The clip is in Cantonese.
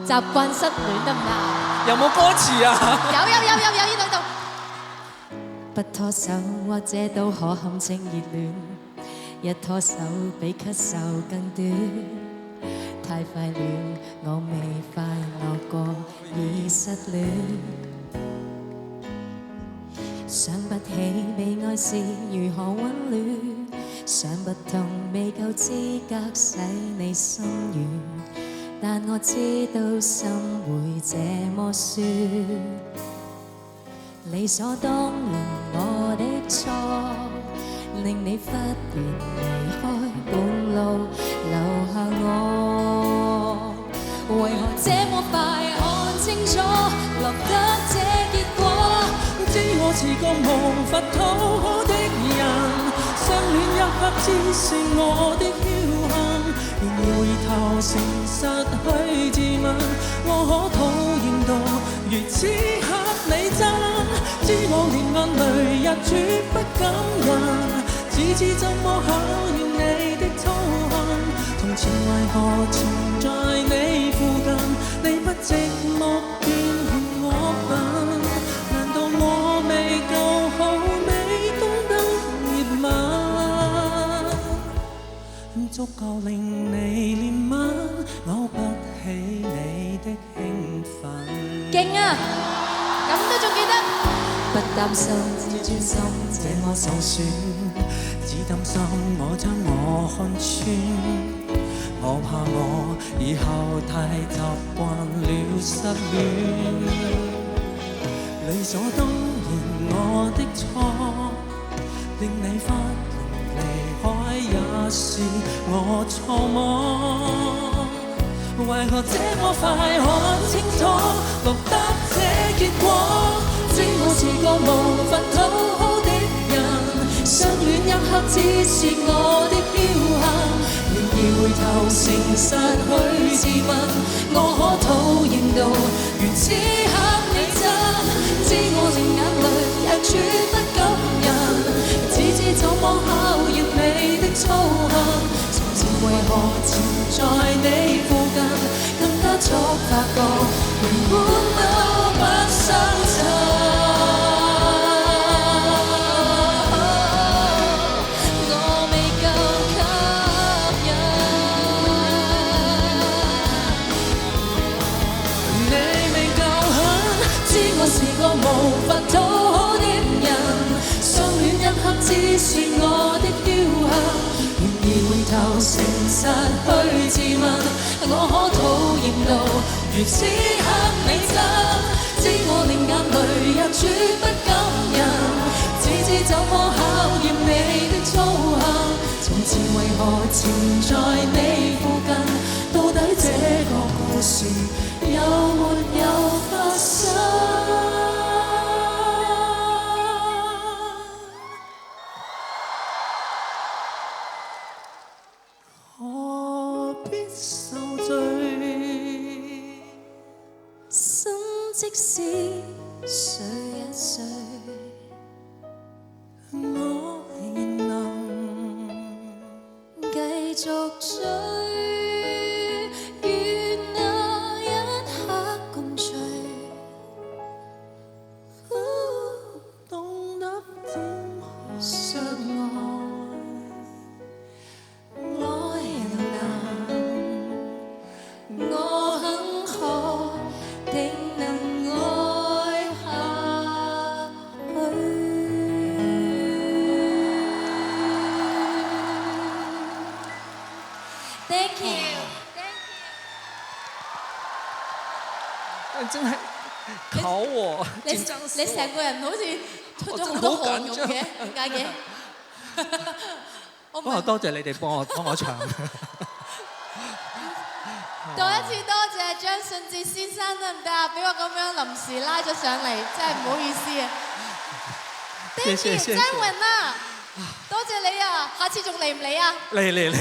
習慣失戀得唔得？有冇歌詞啊？有呢度。不拖手或者都可堪稱熱戀，一拖手比咳嗽更短。太快了，我未快樂過已失戀。想不起被愛是如何溫暖，想不通未夠資格使你心軟，但我知道心會這麼說。理所當然我的錯，令你忽然離開半路留下我。為何這麼快看清楚，落得這結果？知我是個無法討好的人，相戀一刻只是我的僥倖，連回頭誠實去自問，我可討厭到如此刻你真。知我連眼淚也絕不感人，只知怎麼考驗你的操行。從前為何纏在你附近，你不寂寞便嫌我笨？難道我未夠好，未懂得熱吻，足夠令你憐憫，勾不起你的興奮。勁啊！咁都仲記得？不擔心，只專心這麼受損，只擔心我將我看穿。我怕我以後太習慣了失戀，理所當然我的錯，令你忽然離開也是我錯嗎？為何這麼快看清楚，落得這結果？知我是個無法討好的人，相戀一刻只是我的僥倖，然而回頭誠實去自問，我可討厭到如此刻你真。知我連眼淚也絕不感人，只知怎麼考驗你的操行。從前為何纏在你附近，更加速發覺原本都不相襯。是個無法討好的人，相戀一刻只是我的僥倖，然而回頭誠實去自問，我可討厭到如此刻你真。知我連眼淚也絕不感人，只知怎麼考驗你的操行。從前為何纏在你附近，到底這個故事有沒有發生？即使睡一睡，我仍能繼續追，願那一刻共聚，懂得怎麼相愛。我仍能，我很可定能。真係考我，你成個人好似出咗好多汗咁嘅，點解嘅？哇！多謝你哋幫我唱。再一次多謝張信哲先生得唔得啊？俾我咁樣臨時拉咗上嚟，真係唔好意思啊！謝謝張雲啊，多謝你啊！下次仲嚟唔嚟啊？嚟。